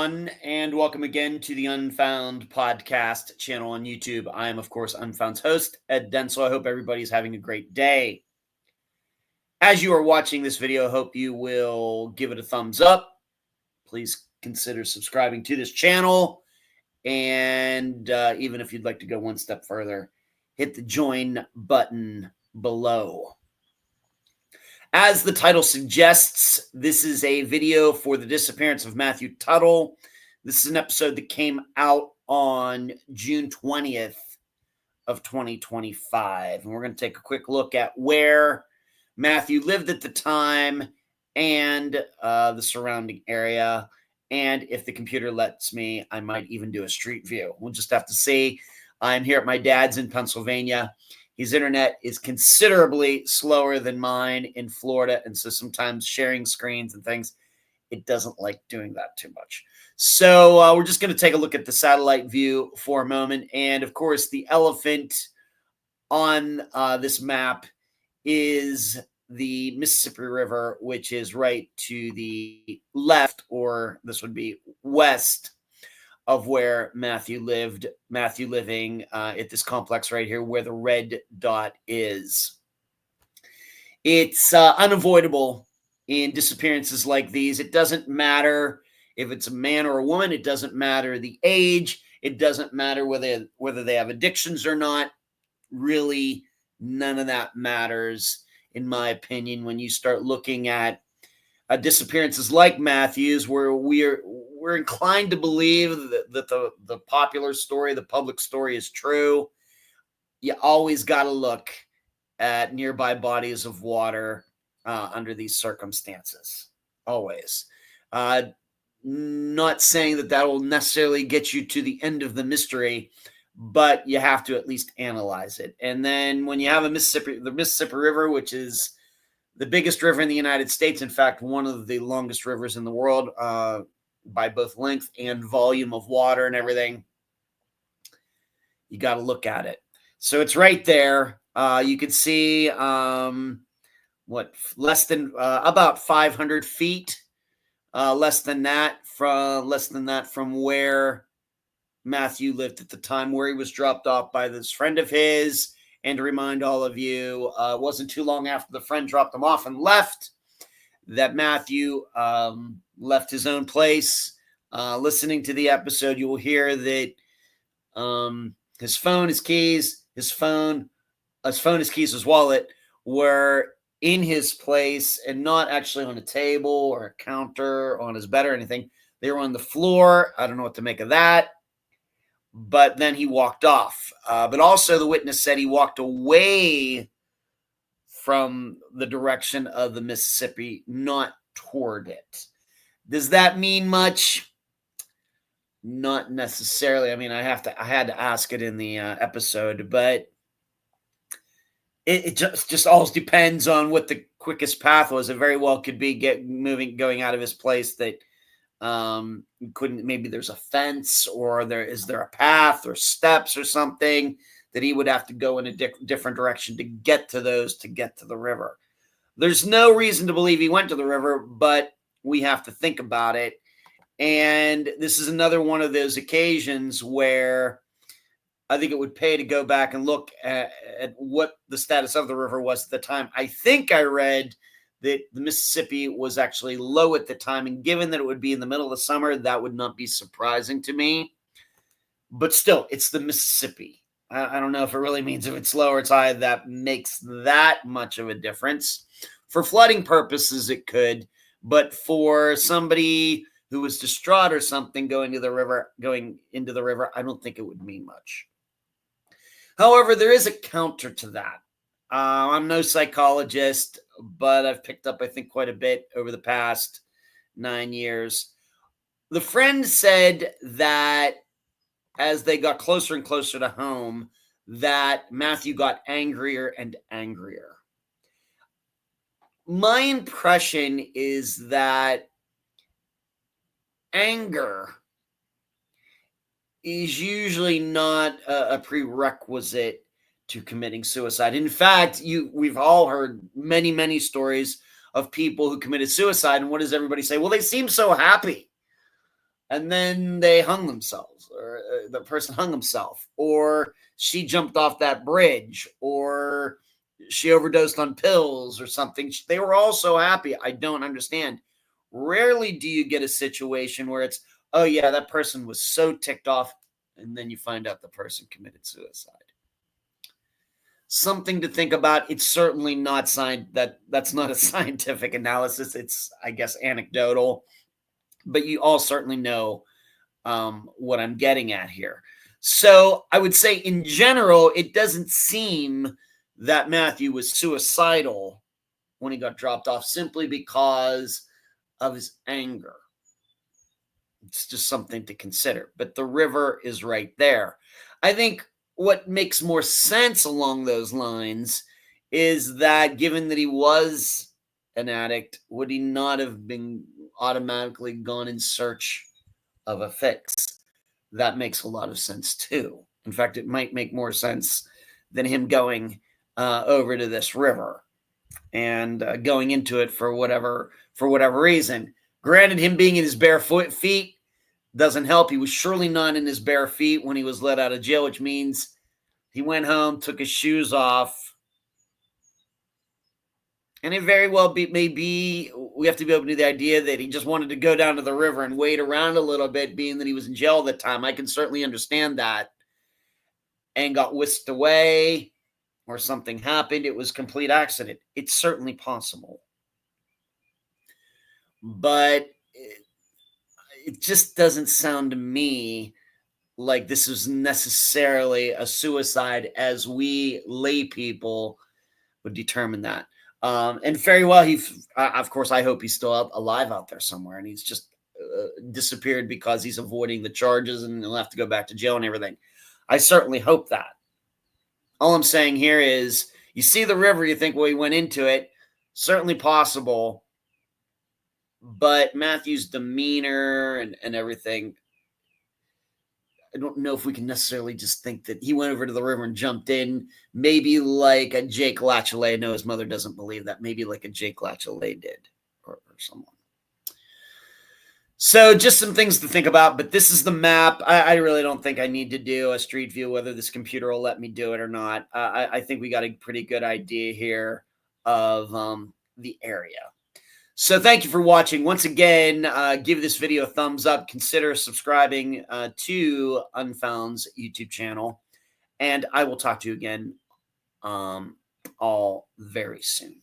everyone, and welcome again to the Unfound Podcast Channel on YouTube. I am, of course, Unfound's host, Ed Densel. I hope everybody's having a great day. As you are watching this video, I hope you will give it a thumbs up. Please consider subscribing to this channel. And even if you'd like to go one step further, hit the join button below. As the title suggests, this is a video for the disappearance of Matthew Tuttle. This is an episode that came out on June 20th of 2025. And we're going to take a quick look at where Matthew lived at the time and the surrounding area. And if the computer lets me, I might even do a street view. We'll just have to see. I'm here at my dad's in Pennsylvania. His internet is considerably slower than mine in Florida, and so sometimes sharing screens and things, it doesn't like doing that too much. So we're just going to take a look at the satellite view for a moment. And, of course, the elephant on this map is the Mississippi River, which is right to the left, or this would be west of where Matthew lived, Matthew living at this complex right here where the red dot is. It's unavoidable in disappearances like these. It doesn't matter if it's a man or a woman. It doesn't matter the age. It doesn't matter whether they have addictions or not. Really, none of that matters, in my opinion, when you start looking at disappearances like Matthew's, where we're inclined to believe that the popular story, the public story is true. You always got to look at nearby bodies of water under these circumstances. Always. Not saying that will necessarily get you to the end of the mystery, but you have to at least analyze it. And then when you have the Mississippi River, which is the biggest river in the United States, in fact, one of the longest rivers in the world by both length and volume of water and everything, you got to look at it. So it's right there. You can see less than about 500 feet, less than that from where Matthew lived at the time, where he was dropped off by this friend of his. And to remind all of you, it wasn't too long after the friend dropped him off and left that Matthew left his own place. Listening to the episode, you will hear that his phone, his keys, his wallet were in his place and not actually on a table or a counter or on his bed or anything. They were on the floor. I don't know what to make of that. But then he walked off. But also the witness said he walked away from the direction of the Mississippi, not toward it. Does that mean much? Not necessarily. I mean, I had to ask it in the episode, but it just all depends on what the quickest path was. It very well could be going out of his place that maybe there's a fence, or is there a path or steps or something that he would have to go in a different direction to get to the river. There's no reason to believe he went to the river, but we have to think about it. And this is another one of those occasions where I think it would pay to go back and look at what the status of the river was at the time. I think I read that the Mississippi was actually low at the time, and given that it would be in the middle of the summer, that would not be surprising to me. But still, it's the Mississippi. I don't know if it really means if it's low or it's high, that makes that much of a difference. For flooding purposes, it could, but for somebody who was distraught or something going into the river, I don't think it would mean much. However, there is a counter to that. I'm no psychologist, but I've picked up, I think, quite a bit over the past 9 years. The friend said that as they got closer and closer to home, that Matthew got angrier and angrier. My impression is that anger is usually not a prerequisite to committing suicide. In fact, we've all heard many, many stories of people who committed suicide. And what does everybody say? Well, they seem so happy. and then they hung themselves, or the person hung himself, or she jumped off that bridge, or she overdosed on pills or something. They were all so happy. I don't understand. Rarely do you get a situation where it's, oh yeah, that person was so ticked off, and then you find out the person committed suicide. Something to think about. It's certainly not that's not a scientific analysis. It's, I guess, anecdotal, but you all certainly know what I'm getting at here. So I would say in general, it doesn't seem that Matthew was suicidal when he got dropped off simply because of his anger. It's just something to consider. But the river is right there. I think what makes more sense along those lines is that given that he was an addict, would he not have been automatically gone in search of a fix? That makes a lot of sense too. In fact, it might make more sense than him going over to this river and going into it for whatever reason. Granted, him being in his bare feet doesn't help. He was surely not in his bare feet when he was let out of jail, which means he went home, took his shoes off. And it very well may be, we have to be open to the idea that he just wanted to go down to the river and wait around a little bit, being that he was in jail at the time. I can certainly understand that. And got whisked away, or something happened. It was a complete accident. It's certainly possible. But it just doesn't sound to me like this is necessarily a suicide as we lay people would determine that. And very well, of course, I hope he's still alive out there somewhere, and he's just disappeared because he's avoiding the charges and he'll have to go back to jail and everything. I certainly hope that. All I'm saying here is, you see the river, you think, well, he went into it. Certainly possible. But Matthew's demeanor and everything, I don't know if we can necessarily just think that he went over to the river and jumped in. Maybe like a Jake Lachelet. No, his mother doesn't believe that. Maybe like a Jake Lachelet did, or someone. So just some things to think about, but this is the map. I really don't think I need to do a street view, whether this computer will let me do it or not. I think we got a pretty good idea here of the area. So thank you for watching. Once again, give this video a thumbs up. Consider subscribing to Unfound's YouTube channel. And I will talk to you again all very soon.